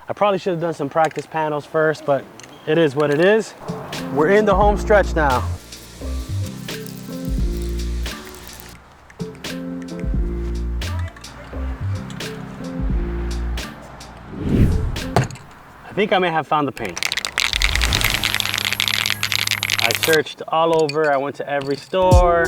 I probably should have done some practice panels first, but it is what it is. We're in the home stretch now. I think I may have found the paint. I searched all over, I went to every store.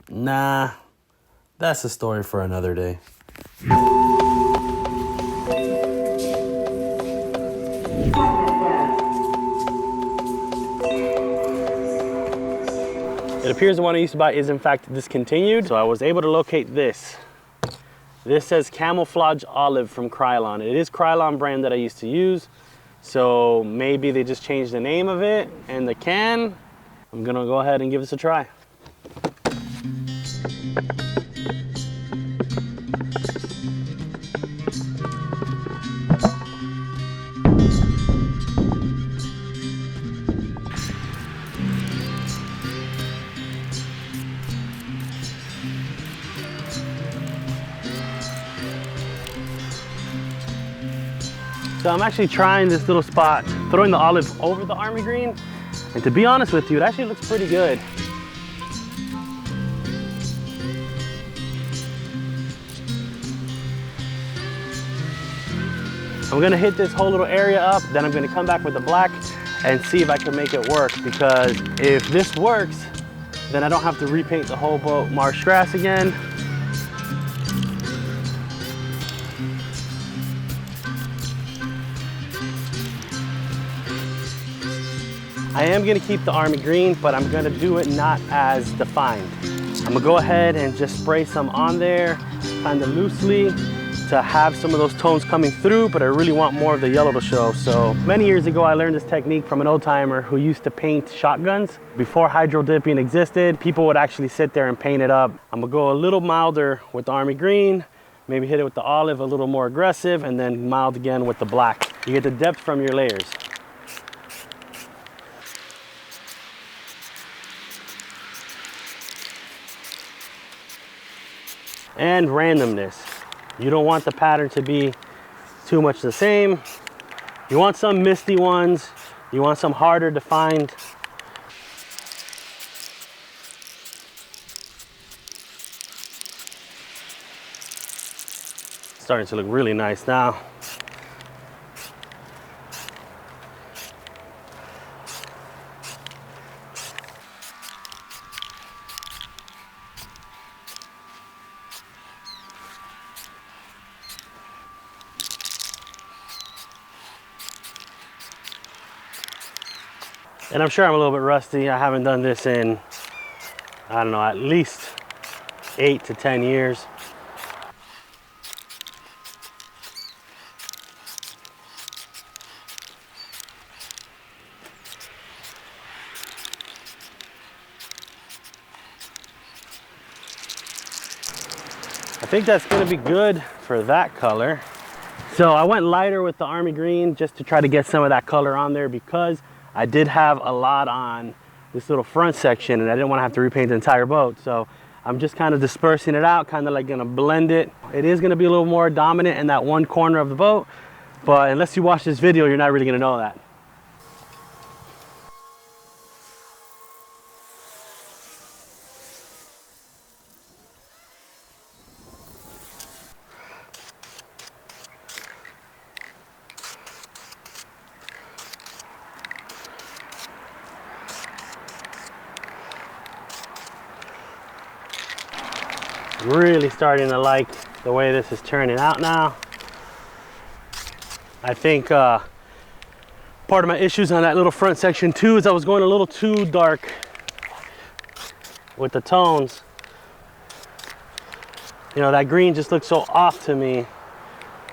Nah, that's a story for another day. It appears the one I used to buy is in fact discontinued, so I was able to locate this. This says Camouflage Olive from Krylon. It is Krylon brand that I used to use, so maybe they just changed the name of it and the can. I'm gonna go ahead and give this a try. So I'm actually trying this little spot, throwing the olive over the army green. And to be honest with you, it actually looks pretty good. I'm gonna hit this whole little area up, then I'm gonna come back with the black and see if I can make it work, because if this works, then I don't have to repaint the whole boat marsh grass again. I am gonna keep the army green, but I'm gonna do it not as defined. I'm gonna go ahead and just spray some on there, kind of loosely, to have some of those tones coming through, but I really want more of the yellow to show. So many years ago, I learned this technique from an old timer who used to paint shotguns. Before hydro dipping existed, people would actually sit there and paint it up. I'm gonna go a little milder with the army green, maybe hit it with the olive a little more aggressive, and then mild again with the black. You get the depth from your layers. And randomness. You don't want the pattern to be too much the same. You want some misty ones. You want some harder defined. Starting to look really nice now. And I'm sure I'm a little bit rusty. I haven't done this in, I don't know, at least 8 to 10 years. I think that's gonna be good for that color. So I went lighter with the army green just to try to get some of that color on there, because I did have a lot on this little front section and I didn't want to have to repaint the entire boat. So I'm just kind of dispersing it out, kind of like gonna blend it. It is gonna be a little more dominant in that one corner of the boat, but unless you watch this video, you're not really gonna know that. Really starting to like the way this is turning out now. I think part of my issues on that little front section too is I was going a little too dark with the tones. You know, that green just looked so off to me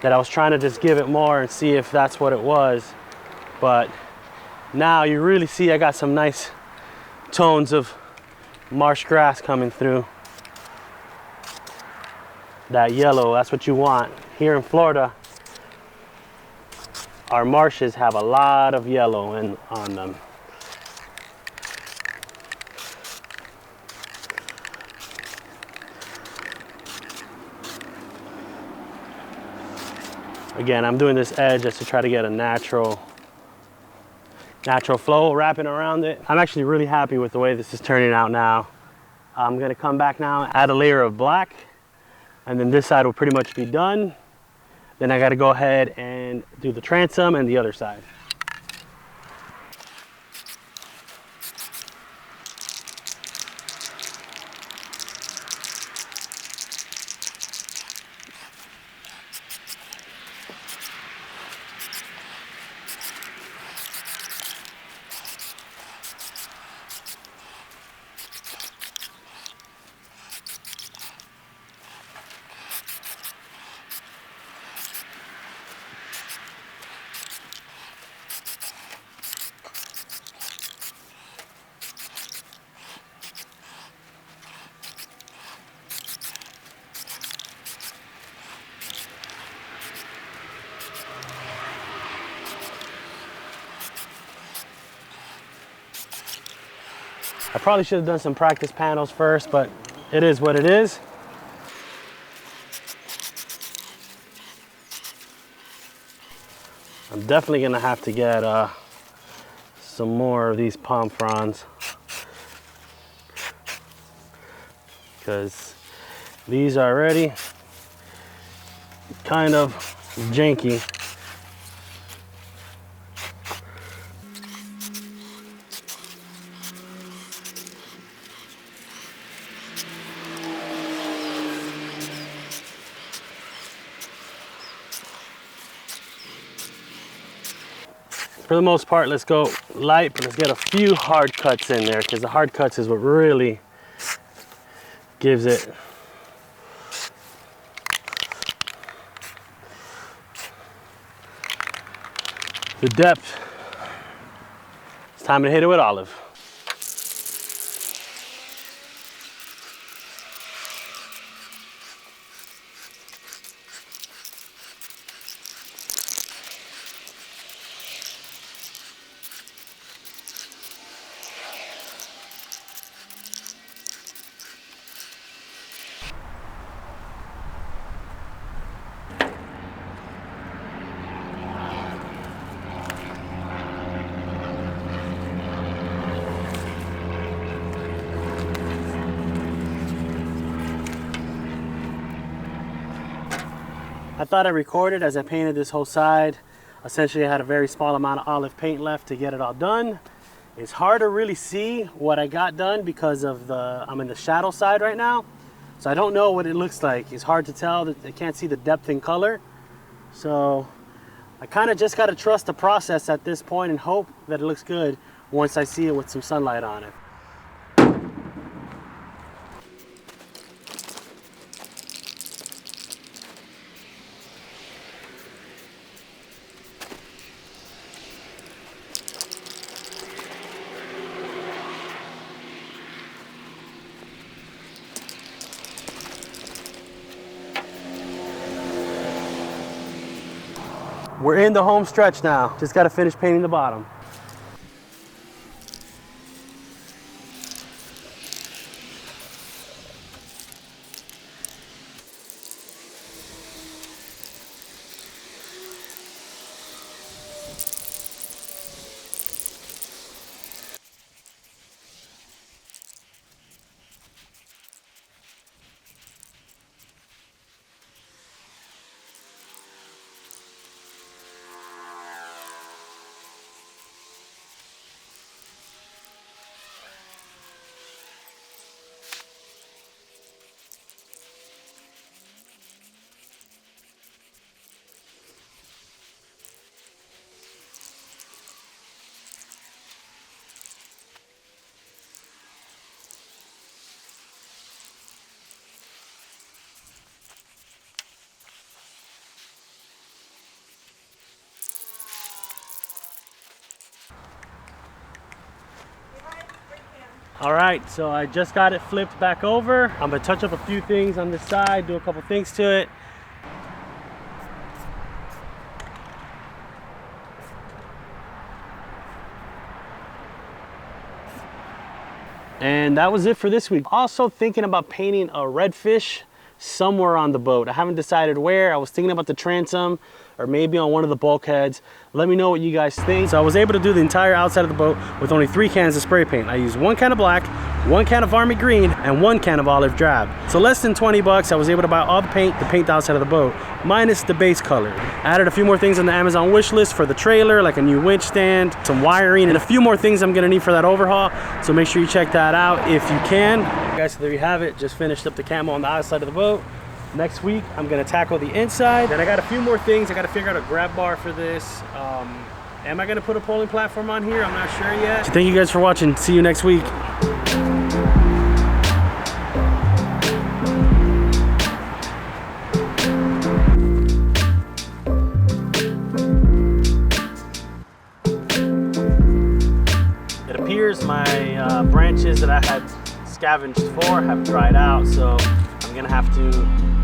that I was trying to just give it more and see if that's what it was. But now you really see I got some nice tones of marsh grass coming through. That yellow, that's what you want. Here in Florida, our marshes have a lot of yellow on them. Again, I'm doing this edge just to try to get a natural flow wrapping around it. I'm actually really happy with the way this is turning out now. I'm gonna come back now, add a layer of black, and then this side will pretty much be done. Then I gotta go ahead and do the transom and the other side. I probably should have done some practice panels first, but it is what it is. I'm definitely gonna have to get some more of these palm fronds, because these are already kind of janky. For the most part, let's go light, but let's get a few hard cuts in there, because the hard cuts is what really gives it the depth. It's time to hit it with olive. I thought I recorded as I painted this whole side. Essentially, I had a very small amount of olive paint left to get it all done. It's hard to really see what I got done because of I'm in the shadow side right now. So I don't know what it looks like. It's hard to tell. I can't see the depth in color. So I kind of just got to trust the process at this point and hope that it looks good once I see it with some sunlight on it. We're in the home stretch now. Just got to finish painting the bottom. All right, so I just got it flipped back over. I'm gonna touch up a few things on this side, do a couple things to it. And that was it for this week. Also thinking about painting a redfish somewhere on the boat. I haven't decided where. I was thinking about the transom or maybe on one of the bulkheads. Let me know what you guys think. So I was able to do the entire outside of the boat with only 3 cans of spray paint. I used 1 can of black, 1 can of army green, and 1 can of olive drab. So less than 20 bucks, I was able to buy all the paint to paint the outside of the boat, minus the base color. I added a few more things on the Amazon wish list for the trailer, like a new winch stand, some wiring, and a few more things I'm gonna need for that overhaul. So make sure you check that out if you can. Guys, so there you have it. Just finished up the camo on the outside of the boat. Next week, I'm gonna tackle the inside. Then I got a few more things. I gotta figure out a grab bar for this. Am I gonna put a polling platform on here? I'm not sure yet. So thank you guys for watching. See you next week. It appears my branches that I had scavenged for have dried out, so I'm gonna have to